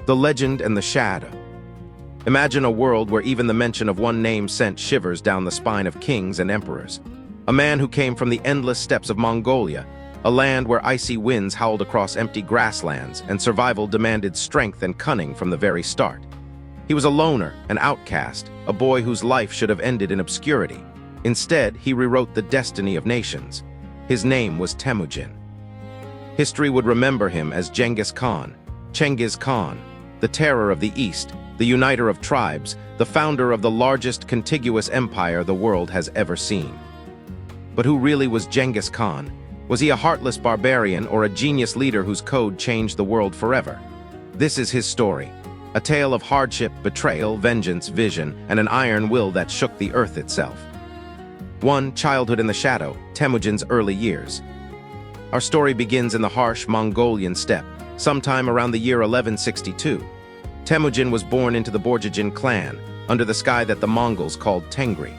The legend and the shadow. Imagine a world where even the mention of one name sent shivers down the spine of kings and emperors. A man who came from the endless steppes of Mongolia, a land where icy winds howled across empty grasslands and survival demanded strength and cunning from the very start. He was a loner, an outcast, a boy whose life should have ended in obscurity. Instead, he rewrote the destiny of nations. His name was Temüjin. History would remember him as Genghis Khan, the terror of the East, the uniter of tribes, the founder of the largest contiguous empire the world has ever seen. But who really was Genghis Khan? Was he a heartless barbarian or a genius leader whose code changed the world forever? This is his story, a tale of hardship, betrayal, vengeance, vision, and an iron will that shook the earth itself. 1. Childhood in the shadow, Temüjin's early years. Our story begins in the harsh Mongolian steppe, sometime around the year 1162. Temüjin was born into the Borjigin clan, under the sky that the Mongols called Tengri.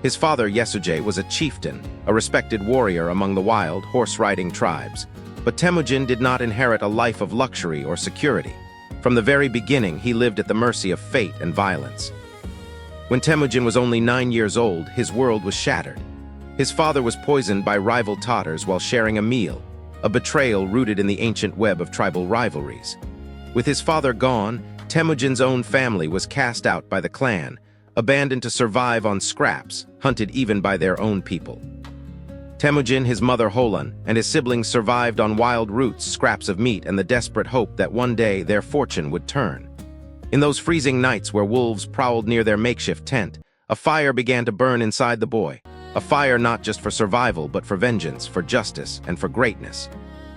His father, Yassa, was a chieftain, a respected warrior among the wild, horse-riding tribes. But Temüjin did not inherit a life of luxury or security. From the very beginning, he lived at the mercy of fate and violence. When Temüjin was only 9 years old, his world was shattered. His father was poisoned by rival Tatars while sharing a meal, a betrayal rooted in the ancient web of tribal rivalries. With his father gone, Temüjin's own family was cast out by the clan, abandoned to survive on scraps, hunted even by their own people. Temüjin, his mother Holan, and his siblings survived on wild roots, scraps of meat, and the desperate hope that one day their fortune would turn. In those freezing nights where wolves prowled near their makeshift tent, a fire began to burn inside the boy, a fire not just for survival but for vengeance, for justice, and for greatness.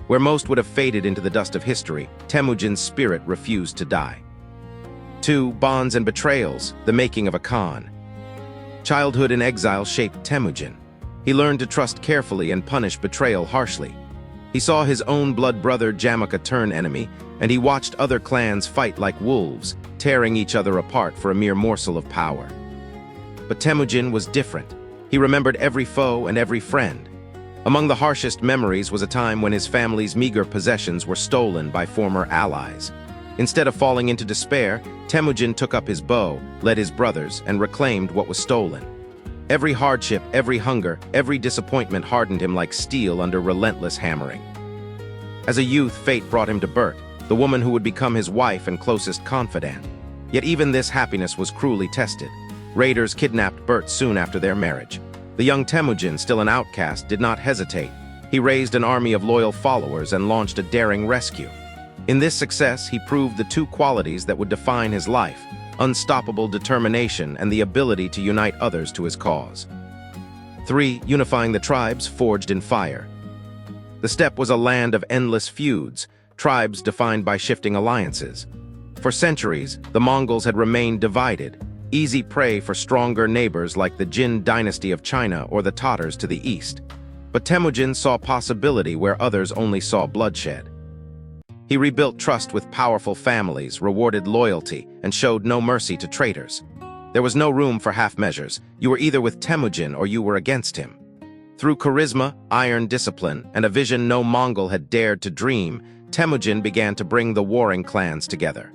Where most would have faded into the dust of history, Temüjin's spirit refused to die. 2. Bonds and betrayals, the making of a Khan. Childhood in exile shaped Temüjin. He learned to trust carefully and punish betrayal harshly. He saw his own blood brother Jamaka turn enemy, and he watched other clans fight like wolves, tearing each other apart for a mere morsel of power. But Temüjin was different. He remembered every foe and every friend. Among the harshest memories was a time when his family's meager possessions were stolen by former allies. Instead of falling into despair, Temüjin took up his bow, led his brothers, and reclaimed what was stolen. Every hardship, every hunger, every disappointment hardened him like steel under relentless hammering. As a youth, fate brought him to Bert, the woman who would become his wife and closest confidant. Yet even this happiness was cruelly tested. Raiders kidnapped Bert soon after their marriage. The young Temüjin, still an outcast, did not hesitate. He raised an army of loyal followers and launched a daring rescue. In this success, he proved the two qualities that would define his life: unstoppable determination and the ability to unite others to his cause. 3. Unifying the tribes forged in fire. The steppe was a land of endless feuds, tribes defined by shifting alliances. For centuries, the Mongols had remained divided, easy prey for stronger neighbors like the Jin dynasty of China or the Tatars to the east. But Temüjin saw possibility where others only saw bloodshed. He rebuilt trust with powerful families, rewarded loyalty, and showed no mercy to traitors. There was no room for half measures. You were either with Temüjin or you were against him. Through charisma, iron discipline, and a vision no Mongol had dared to dream, Temüjin began to bring the warring clans together.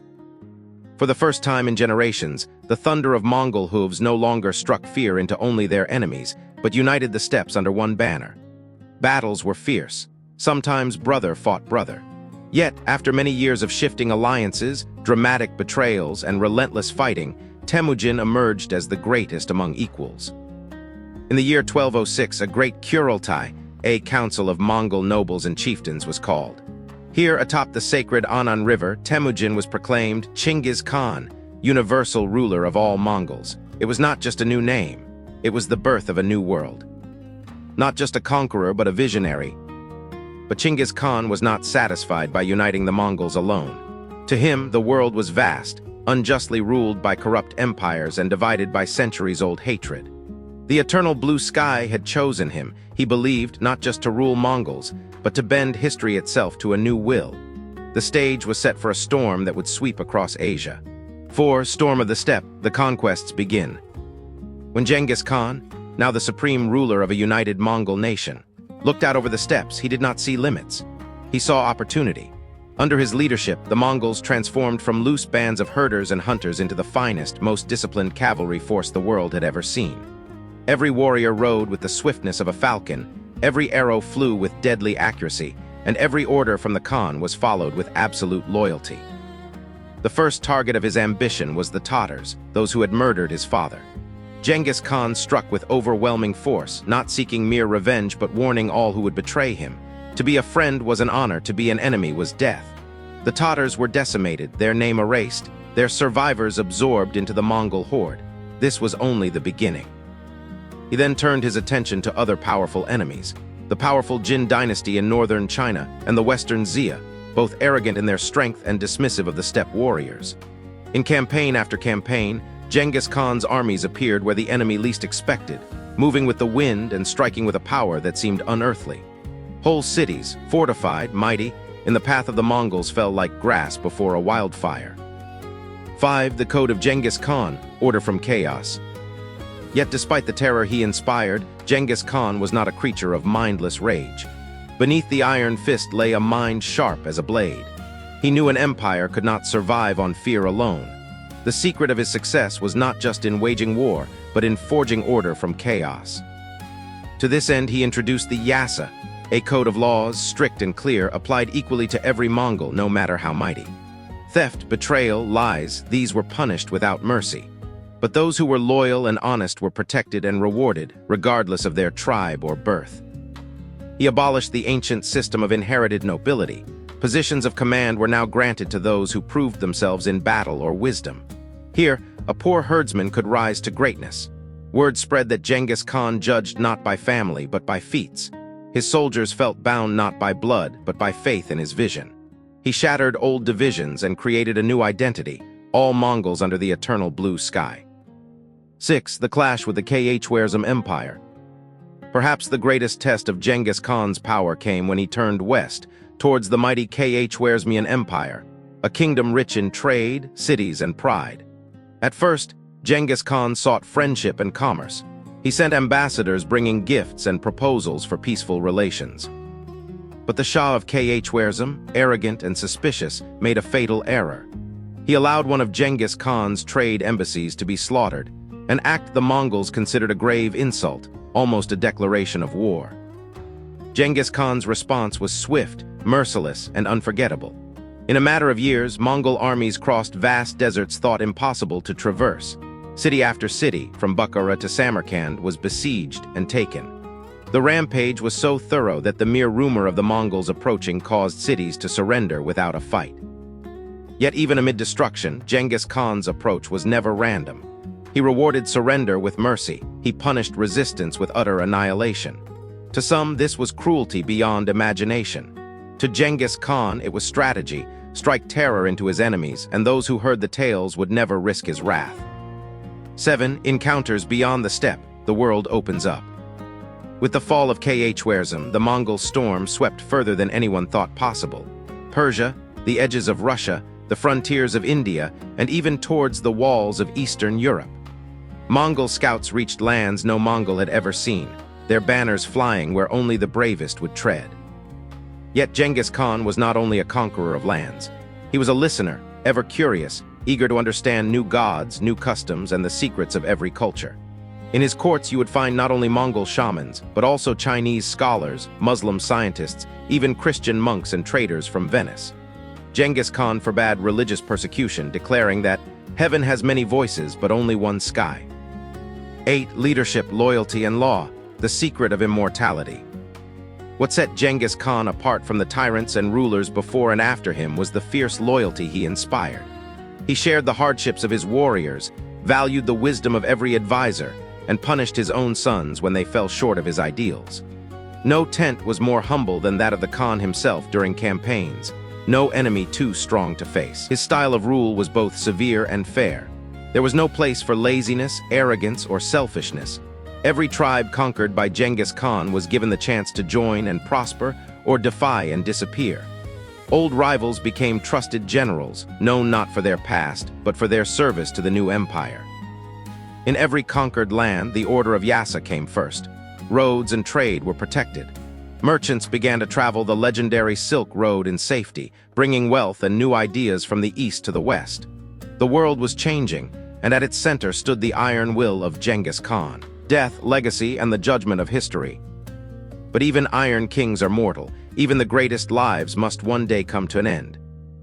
For the first time in generations, the thunder of Mongol hooves no longer struck fear into only their enemies, but united the steppes under one banner. Battles were fierce. Sometimes brother fought brother. Yet, after many years of shifting alliances, dramatic betrayals, and relentless fighting, Temüjin emerged as the greatest among equals. In the year 1206, a great Kurultai, a council of Mongol nobles and chieftains, was called. Here, atop the sacred Anan River, Temüjin was proclaimed Genghis Khan, universal ruler of all Mongols. It was not just a new name. It was the birth of a new world. Not just a conqueror, but a visionary. But Genghis Khan was not satisfied by uniting the Mongols alone. To him, the world was vast, unjustly ruled by corrupt empires and divided by centuries-old hatred. The eternal blue sky had chosen him. He believed not just to rule Mongols, but to bend history itself to a new will. The stage was set for a storm that would sweep across Asia. 4. Storm of the Steppe, the conquests begin. When Genghis Khan, now the supreme ruler of a united Mongol nation, looked out over the steppes, he did not see limits. He saw opportunity. Under his leadership, the Mongols transformed from loose bands of herders and hunters into the finest, most disciplined cavalry force the world had ever seen. Every warrior rode with the swiftness of a falcon, every arrow flew with deadly accuracy, and every order from the Khan was followed with absolute loyalty. The first target of his ambition was the Tatars, those who had murdered his father. Genghis Khan struck with overwhelming force, not seeking mere revenge but warning all who would betray him. To be a friend was an honor, to be an enemy was death. The Tatars were decimated, their name erased, their survivors absorbed into the Mongol horde. This was only the beginning. He then turned his attention to other powerful enemies, the powerful Jin dynasty in northern China and the western Xia, both arrogant in their strength and dismissive of the steppe warriors. In campaign after campaign, Genghis Khan's armies appeared where the enemy least expected, moving with the wind and striking with a power that seemed unearthly. Whole cities, fortified, mighty, in the path of the Mongols fell like grass before a wildfire. 5. The Code of Genghis Khan, Order from Chaos. Yet despite the terror he inspired, Genghis Khan was not a creature of mindless rage. Beneath the iron fist lay a mind sharp as a blade. He knew an empire could not survive on fear alone. The secret of his success was not just in waging war, but in forging order from chaos. To this end, he introduced the Yassa, a code of laws, strict and clear, applied equally to every Mongol, no matter how mighty. Theft, betrayal, lies, these were punished without mercy. But those who were loyal and honest were protected and rewarded, regardless of their tribe or birth. He abolished the ancient system of inherited nobility. Positions of command were now granted to those who proved themselves in battle or wisdom. Here, a poor herdsman could rise to greatness. Word spread that Genghis Khan judged not by family, but by feats. His soldiers felt bound not by blood, but by faith in his vision. He shattered old divisions and created a new identity, all Mongols under the eternal blue sky. 6. The clash with the Khwarezm Empire. Perhaps the greatest test of Genghis Khan's power came when he turned west, towards the mighty Khwarezmian Empire, a kingdom rich in trade, cities, and pride. At first, Genghis Khan sought friendship and commerce. He sent ambassadors bringing gifts and proposals for peaceful relations. But the Shah of Khwarezm, arrogant and suspicious, made a fatal error. He allowed one of Genghis Khan's trade embassies to be slaughtered, an act the Mongols considered a grave insult, almost a declaration of war. Genghis Khan's response was swift, merciless, and unforgettable. In a matter of years, Mongol armies crossed vast deserts thought impossible to traverse. City after city, from Bukhara to Samarkand, was besieged and taken. The rampage was so thorough that the mere rumor of the Mongols approaching caused cities to surrender without a fight. Yet even amid destruction, Genghis Khan's approach was never random. He rewarded surrender with mercy. He punished resistance with utter annihilation. To some, this was cruelty beyond imagination. To Genghis Khan, it was strategy, strike terror into his enemies, and those who heard the tales would never risk his wrath. 7. Encounters beyond the steppe, the world opens up. With the fall of Khwarezm, the Mongol storm swept further than anyone thought possible. Persia, the edges of Russia, the frontiers of India, and even towards the walls of Eastern Europe. Mongol scouts reached lands no Mongol had ever seen, their banners flying where only the bravest would tread. Yet Genghis Khan was not only a conqueror of lands. He was a listener, ever curious, eager to understand new gods, new customs, and the secrets of every culture. In his courts you would find not only Mongol shamans, but also Chinese scholars, Muslim scientists, even Christian monks and traders from Venice. Genghis Khan forbade religious persecution, declaring that heaven has many voices, but only one sky. 8. Leadership, loyalty, and law, the secret of immortality. What set Genghis Khan apart from the tyrants and rulers before and after him was the fierce loyalty he inspired. He shared the hardships of his warriors, valued the wisdom of every advisor, and punished his own sons when they fell short of his ideals. No tent was more humble than that of the Khan himself during campaigns, no enemy too strong to face. His style of rule was both severe and fair. There was no place for laziness, arrogance, or selfishness. Every tribe conquered by Genghis Khan was given the chance to join and prosper, or defy and disappear. Old rivals became trusted generals, known not for their past, but for their service to the new empire. In every conquered land, the order of Yassa came first. Roads and trade were protected. Merchants began to travel the legendary Silk Road in safety, bringing wealth and new ideas from the east to the west. The world was changing, and at its center stood the iron will of Genghis Khan. Death, legacy, and the judgment of history. But even iron kings are mortal. Even the greatest lives must one day come to an end.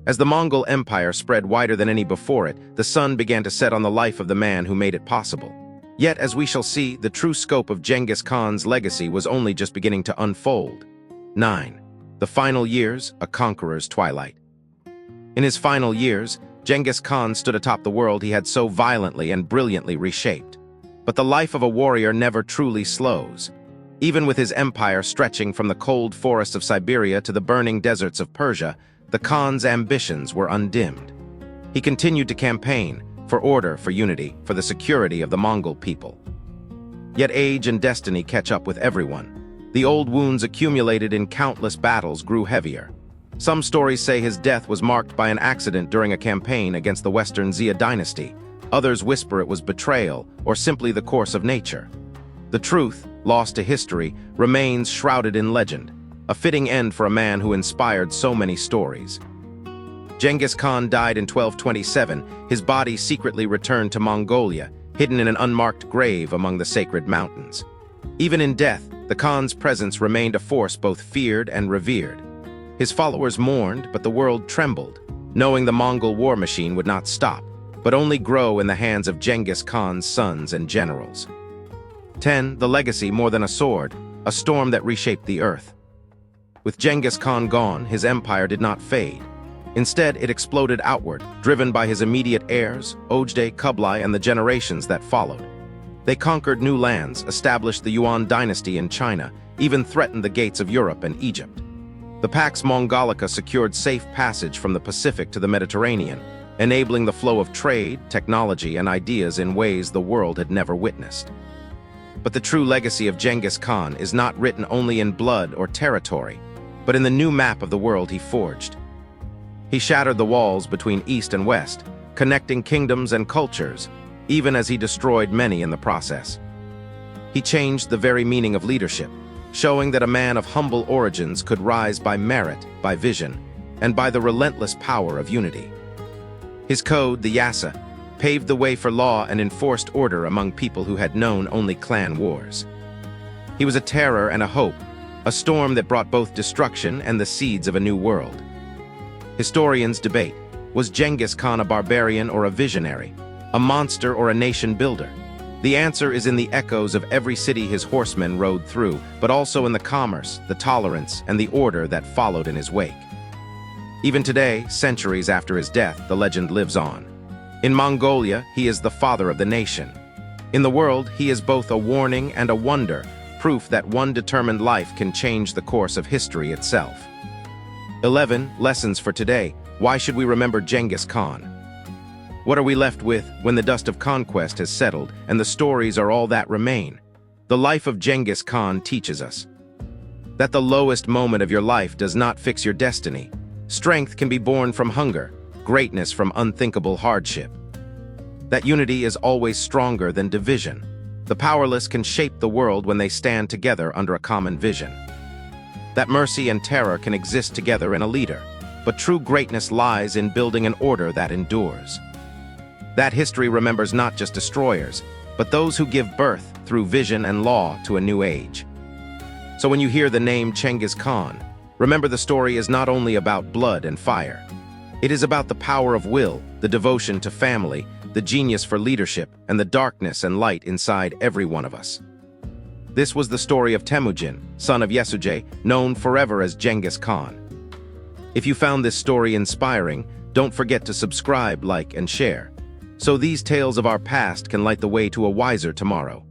As the Mongol Empire spread wider than any before it, the sun began to set on the life of the man who made it possible. Yet, as we shall see, the true scope of Genghis Khan's legacy was only just beginning to unfold. 9. The final years, a conqueror's twilight. In his final years, Genghis Khan stood atop the world he had so violently and brilliantly reshaped. But the life of a warrior never truly slows. Even with his empire stretching from the cold forests of Siberia to the burning deserts of Persia, the Khan's ambitions were undimmed. He continued to campaign for order, for unity, for the security of the Mongol people. Yet age and destiny catch up with everyone. The old wounds accumulated in countless battles grew heavier. Some stories say his death was marked by an accident during a campaign against the Western Xia dynasty. Others whisper it was betrayal or simply the course of nature. The truth, lost to history, remains shrouded in legend, a fitting end for a man who inspired so many stories. Genghis Khan died in 1227, his body secretly returned to Mongolia, hidden in an unmarked grave among the sacred mountains. Even in death, the Khan's presence remained a force both feared and revered. His followers mourned, but the world trembled, knowing the Mongol war machine would not stop, but only grow in the hands of Genghis Khan's sons and generals. 10. The legacy more than a sword, a storm that reshaped the earth. With Genghis Khan gone, his empire did not fade. Instead, it exploded outward, driven by his immediate heirs, Ojdai, Kublai, and the generations that followed. They conquered new lands, established the Yuan dynasty in China, even threatened the gates of Europe and Egypt. The Pax Mongolica secured safe passage from the Pacific to the Mediterranean, enabling the flow of trade, technology, and ideas in ways the world had never witnessed. But the true legacy of Genghis Khan is not written only in blood or territory, but in the new map of the world he forged. He shattered the walls between East and West, connecting kingdoms and cultures, even as he destroyed many in the process. He changed the very meaning of leadership, showing that a man of humble origins could rise by merit, by vision, and by the relentless power of unity. His code, the Yassa, paved the way for law and enforced order among people who had known only clan wars. He was a terror and a hope, a storm that brought both destruction and the seeds of a new world. Historians debate, was Genghis Khan a barbarian or a visionary, a monster or a nation builder? The answer is in the echoes of every city his horsemen rode through, but also in the commerce, the tolerance, and the order that followed in his wake. Even today, centuries after his death, the legend lives on. In Mongolia, he is the father of the nation. In the world, he is both a warning and a wonder, proof that one determined life can change the course of history itself. 11. Lessons for today. Why should we remember Genghis Khan? What are we left with when the dust of conquest has settled and the stories are all that remain? The life of Genghis Khan teaches us that the lowest moment of your life does not fix your destiny. Strength can be born from hunger, greatness from unthinkable hardship. That unity is always stronger than division. The powerless can shape the world when they stand together under a common vision. That mercy and terror can exist together in a leader, but true greatness lies in building an order that endures. That history remembers not just destroyers, but those who give birth through vision and law to a new age. So when you hear the name Genghis Khan, remember the story is not only about blood and fire. It is about the power of will, the devotion to family, the genius for leadership, and the darkness and light inside every one of us. This was the story of Temüjin, son of Yassa, known forever as Genghis Khan. If you found this story inspiring, don't forget to subscribe, like, and share, so these tales of our past can light the way to a wiser tomorrow.